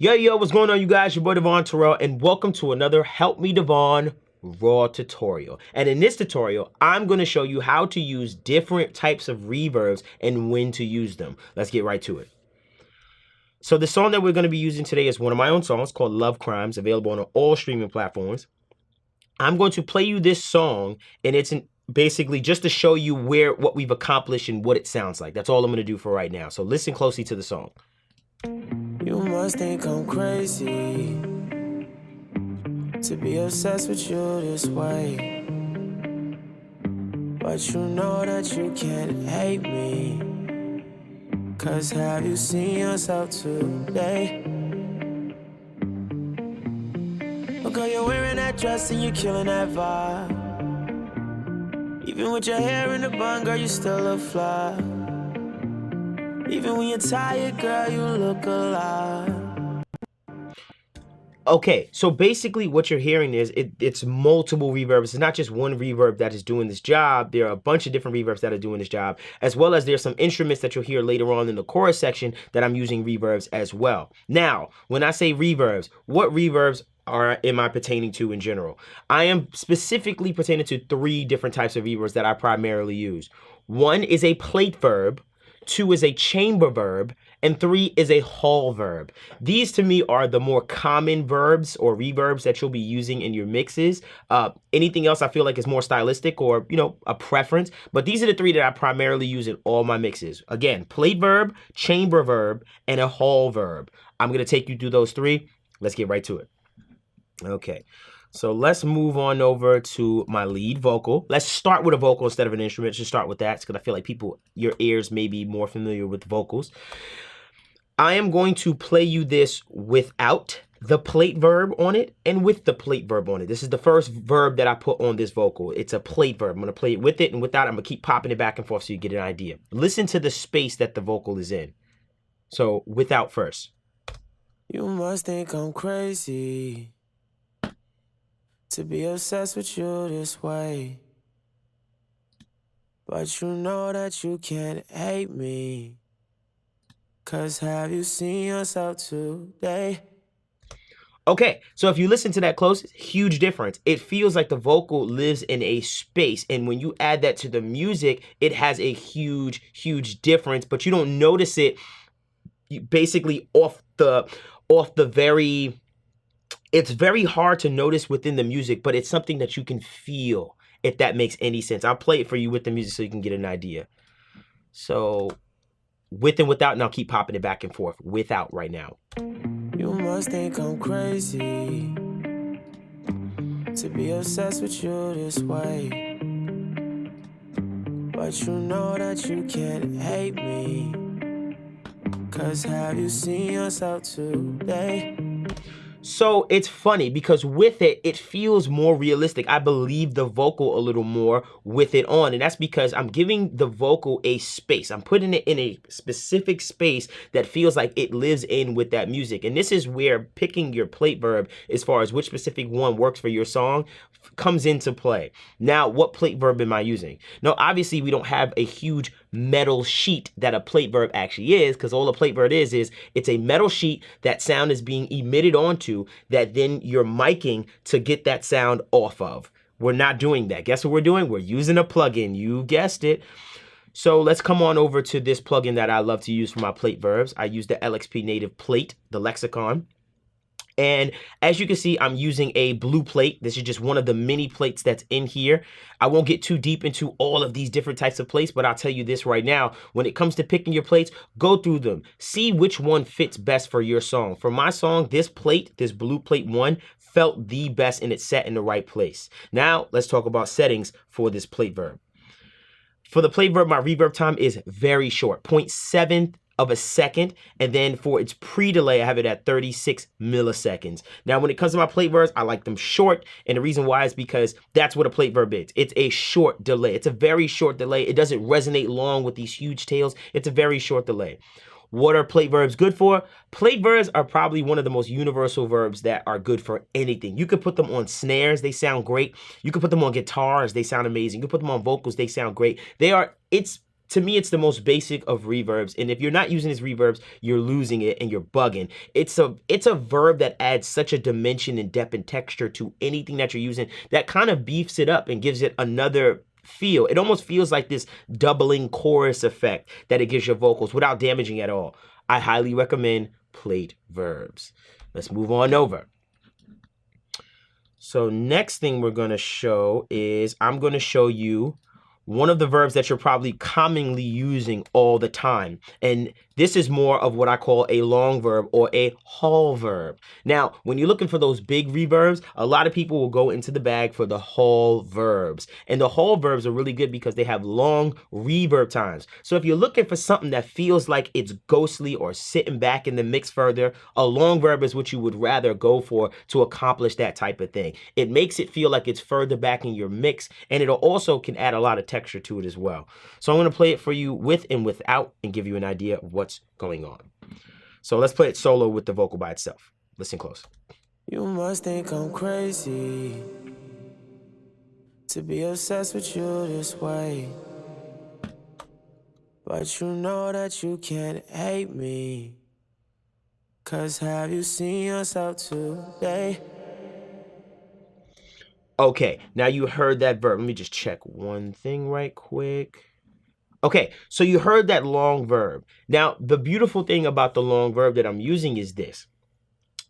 Yo, what's going on, you guys? Your boy Devon Terrell, and welcome to another Help Me Devon Raw tutorial. And in this tutorial, I'm going to show you how to use different types of reverbs and when to use them. Let's get right to it. So the song that we're going to be using today is one of my own songs called Love Crimes, available on all streaming platforms. I'm going to play you this song, and it's basically just to show you what we've accomplished and what it sounds like. That's all I'm going to do for right now. So listen closely to the song. You must think I'm crazy to be obsessed with you this way, but you know that you can't hate me, 'cause have you seen yourself today? Oh girl, you're wearing that dress and you're killing that vibe. Even with your hair in a bun, girl, you still look fly. Even when you're tired, girl, you look alive. Okay, so basically what you're hearing is it's multiple reverbs. It's not just one reverb that is doing this job. There are a bunch of different reverbs that are doing this job, as well as there's some instruments that you'll hear later on in the chorus section that I'm using reverbs as well. Now, when I say reverbs, what reverbs am I pertaining to in general? I am specifically pertaining to 3 different types of reverbs that I primarily use. One is a plate verb, 2 is a chamber verb, and 3 is a hall verb. These to me are the more common verbs or reverbs that you'll be using in your mixes. Anything else I feel like is more stylistic or, a preference. But these are the 3 that I primarily use in all my mixes. Again, plate verb, chamber verb, and a hall verb. I'm going to take you through those 3. Let's get right to it. Okay. So let's move on over to my lead vocal. Let's start with a vocal instead of an instrument. Just start with that because I feel like your ears may be more familiar with vocals. I am going to play you this without the plate verb on it and with the plate verb on it. This is the first verb that I put on this vocal. It's a plate verb. I'm going to play it with it and without. I'm going to keep popping it back and forth so you get an idea. Listen to the space that the vocal is in. So without first. You must think I'm crazy to be obsessed with you this way, but you know that you can't hate me, 'cause have you seen yourself today? Okay, so if you listen to that close, huge difference. It feels like the vocal lives in a space, and when you add that to the music, it has a huge, huge difference, but you don't notice it basically off the very... It's very hard to notice within the music, but it's something that you can feel, if that makes any sense. I'll play it for you with the music so you can get an idea. So with and without, and I'll keep popping it back and forth. Without right now. You must think I'm crazy to be obsessed with you this way, but you know that you can't hate me, 'cause have you seen yourself today? So it's funny because with it, it feels more realistic. I believe the vocal a little more with it on. And that's because I'm giving the vocal a space. I'm putting it in a specific space that feels like it lives in with that music. And this is where picking your plate verb as far as which specific one works for your song comes into play. Now, what plate verb am I using? Now, obviously, we don't have a huge metal sheet that a plate verb actually is, because all a plate verb is it's a metal sheet that sound is being emitted onto that then you're miking to get that sound off of. We're not doing that. Guess what we're doing? We're using a plugin. You guessed it. So let's come on over to this plugin that I love to use for my plate verbs. I use the LXP Native Plate, the lexicon. And as you can see, I'm using a blue plate. This is just one of the many plates that's in here. I won't get too deep into all of these different types of plates, but I'll tell you this right now. When it comes to picking your plates, go through them. See which one fits best for your song. For my song, this plate, this blue plate 1, felt the best and it's set in the right place. Now, let's talk about settings for this plate verb. For the plate verb, my reverb time is very short, 0.7 of a second, and then for its pre-delay, I have it at 36 milliseconds. Now, when it comes to my plate verbs, I like them short, and the reason why is because that's what a plate verb is. It's a short delay. It's a very short delay. It doesn't resonate long with these huge tails. It's a very short delay. What are plate verbs good for? Plate verbs are probably one of the most universal verbs that are good for anything. You could put them on snares, they sound great. You could put them on guitars, they sound amazing. You could put them on vocals, they sound great. It's To me, it's the most basic of reverbs, and if you're not using these reverbs, you're losing it and you're bugging. It's a verb that adds such a dimension and depth and texture to anything that you're using that kind of beefs it up and gives it another feel. It almost feels like this doubling chorus effect that it gives your vocals without damaging at all. I highly recommend plate verbs. Let's move on over. So next thing we're going to show is I'm going to show you one of the verbs that you're probably commonly using all the time. And this is more of what I call a long verb or a Hall verb. Now, when you're looking for those big reverbs, a lot of people will go into the bag for the Hall verbs. And the Hall verbs are really good because they have long reverb times. So if you're looking for something that feels like it's ghostly or sitting back in the mix further, a long verb is what you would rather go for to accomplish that type of thing. It makes it feel like it's further back in your mix, and it also can add a lot of texture to it as well. So I'm going to play it for you with and without and give you an idea of what's going on. So let's play it solo with the vocal by itself. Listen close. You must think I'm crazy to be obsessed with you this way, but you know that you can't hate me, 'cause have you seen yourself today? Okay, now you heard that verb. Let me just check one thing right quick. Okay, so you heard that long verb. Now, the beautiful thing about the long verb that I'm using is this.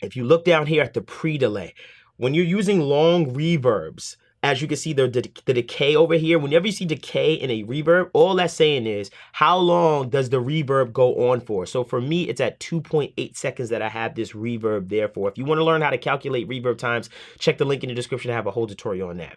If you look down here at the pre-delay, when you're using long reverbs, as you can see the decay over here, whenever you see decay in a reverb, all that's saying is how long does the reverb go on for? So for me, it's at 2.8 seconds that I have this reverb there for. If you want to learn how to calculate reverb times, check the link in the description. I have a whole tutorial on that.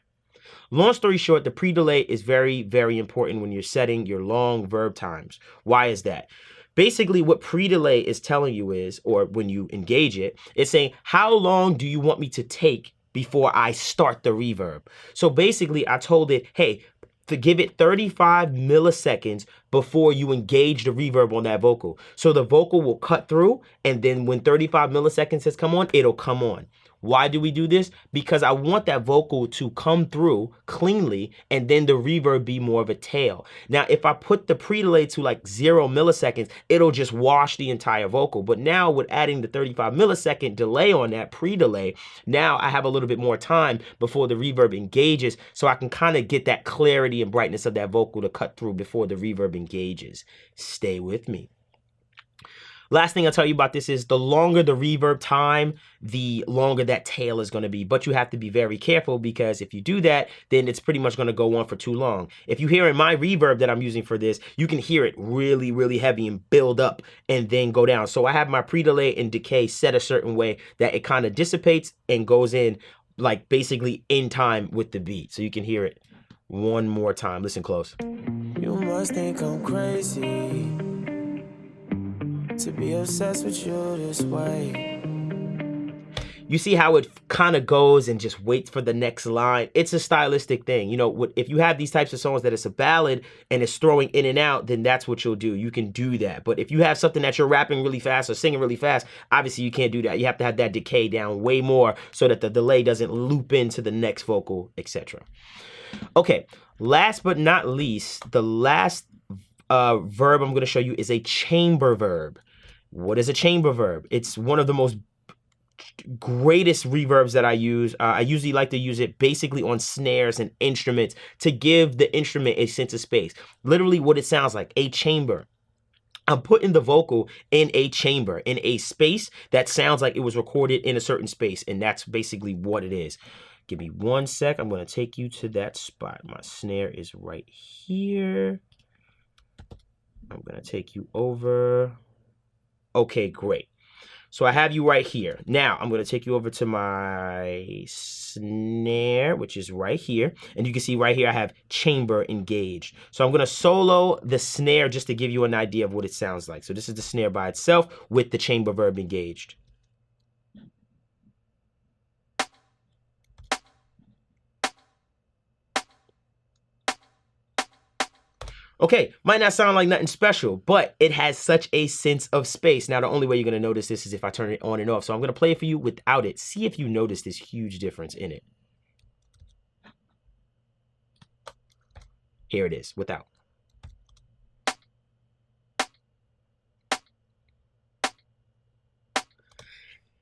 Long story short, the pre-delay is very, very important when you're setting your long verb times. Why is that? Basically, what pre-delay is telling you is, or when you engage it, it's saying, how long do you want me to take before I start the reverb? So basically, I told it, hey, to give it 35 milliseconds before you engage the reverb on that vocal. So the vocal will cut through, and then when 35 milliseconds has come on, it'll come on. Why do we do this? Because I want that vocal to come through cleanly and then the reverb be more of a tail. Now, if I put the pre-delay to like 0 milliseconds, it'll just wash the entire vocal. But now with adding the 35 millisecond delay on that pre-delay, now I have a little bit more time before the reverb engages, so I can kind of get that clarity and brightness of that vocal to cut through before the reverb engages. Stay with me. Last thing I'll tell you about this is the longer the reverb time, the longer that tail is going to be. But you have to be very careful, because if you do that, then it's pretty much going to go on for too long. If you hear in my reverb that I'm using for this, you can hear it really, really heavy and build up and then go down. So I have my pre-delay and decay set a certain way that it kind of dissipates and goes in like basically in time with the beat. So you can hear it one more time. Listen close. You must think I'm crazy to be obsessed with you this way. You see how it kind of goes and just waits for the next line. It's a stylistic thing. You know, if you have these types of songs that it's a ballad and it's throwing in and out, then that's what you'll do. You can do that. But if you have something that you're rapping really fast or singing really fast, obviously you can't do that. You have to have that decay down way more so that the delay doesn't loop into the next vocal, etc. Okay, last but not least, the last verb I'm going to show you is a chamber verb. What is a chamber verb? It's one of the most greatest reverbs that I use. I usually like to use it basically on snares and instruments to give the instrument a sense of space. Literally what it sounds like, a chamber. I'm putting the vocal in a chamber, in a space that sounds like it was recorded in a certain space, and that's basically what it is. Give me one sec. I'm going to take you to that spot. My snare is right here. I'm going to take you over. Okay, great. So I have you right here. Now I'm going to take you over to my snare, which is right here. And you can see right here I have chamber engaged. So I'm going to solo the snare just to give you an idea of what it sounds like. So this is the snare by itself with the chamber verb engaged. Okay, might not sound like nothing special, but it has such a sense of space. Now, the only way you're going to notice this is if I turn it on and off. So I'm going to play it for you without it. See if you notice this huge difference in it. Here it is, without.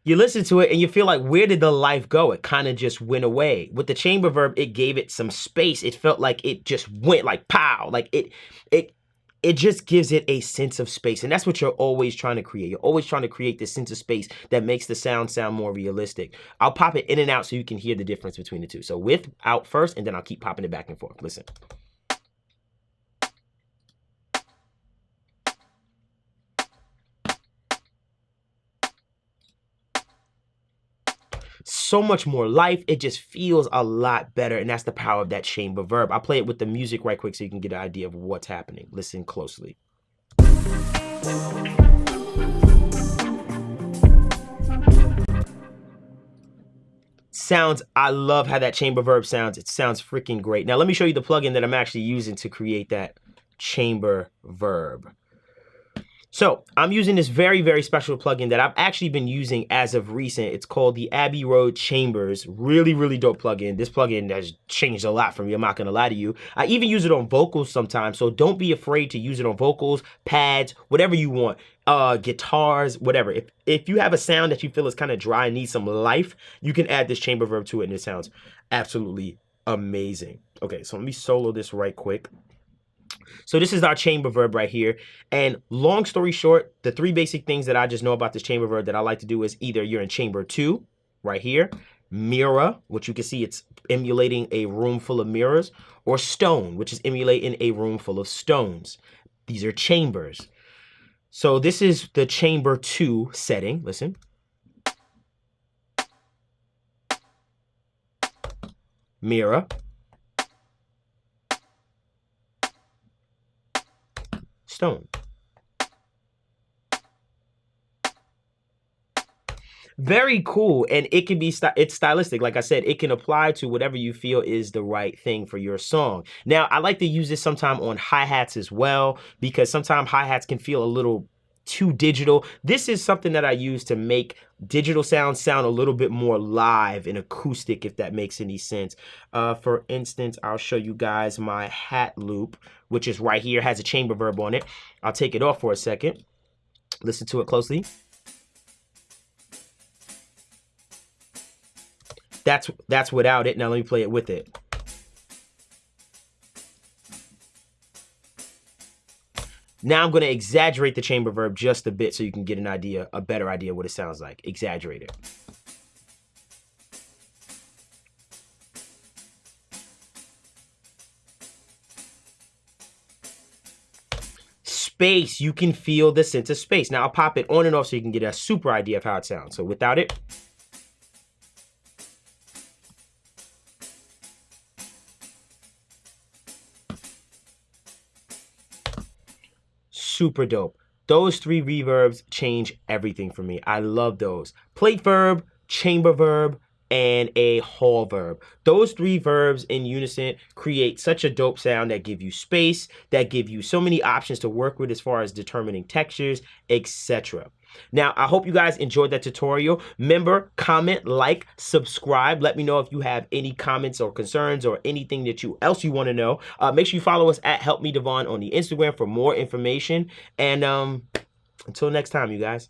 you listen to it and you feel like, where did the life go? It kind of just went away. With the chamber verb, it gave it some space. It felt like it just went like pow. Like it just gives it a sense of space. And that's what you're always trying to create. You're always trying to create this sense of space that makes the sound more realistic. I'll pop it in and out so you can hear the difference between the two. So with, out first, and then I'll keep popping it back and forth. Listen. So much more life. It just feels a lot better, and that's the power of that chamber verb. I'll play it with the music right quick so you can get an idea of what's happening. Listen closely. Sounds, I love how that chamber verb sounds. It sounds freaking great. Now let me show you the plugin that I'm actually using to create that chamber verb. So I'm using this very, very special plugin that I've actually been using as of recent. It's called the Abbey Chambers. Really, really dope plugin. This plugin has changed a lot for me. I'm not gonna lie to you. I even use it on vocals sometimes. So don't be afraid to use it on vocals, pads, whatever you want. Guitars, whatever. If you have a sound that you feel is kind of dry and needs some life, you can add this chamber verb to it and it sounds absolutely amazing. Okay, so let me solo this right quick. So this is our chamber verb right here. And long story short, the three basic things that I just know about this chamber verb that I like to do is either you're in chamber 2 right here, mirror, which you can see it's emulating a room full of mirrors, or stone, which is emulating a room full of stones. These are chambers. So this is the chamber 2 setting. Listen. Mirror. Stone. Very cool, and it can be it's stylistic. Like I said, it can apply to whatever you feel is the right thing for your song. Now, I like to use this sometime on hi-hats as well, because sometimes hi-hats can feel a little too digital. This is something that I use to make digital sounds sound a little bit more live and acoustic, if that makes any sense. For instance, I'll show you guys my hat loop, which is right here, has a chamber verb on it. I'll take it off for a second. Listen to it closely. That's without it. Now let me play it with it. Now I'm going to exaggerate the chamber verb just a bit so you can get an idea, a better idea what it sounds like. Exaggerate it. Space, you can feel the sense of space. Now I'll pop it on and off so you can get a super idea of how it sounds. So without it. Super dope. Those three reverbs change everything for me. I love those. Plate verb, chamber verb, and a hall verb. Those three verbs in unison create such a dope sound that give you space, that give you so many options to work with as far as determining textures, etc. Now, I hope you guys enjoyed that tutorial. Remember, comment, like, subscribe. Let me know if you have any comments or concerns or anything that else you want to know. Make sure you follow us at HelpMeDevon on the Instagram for more information. And until next time, you guys.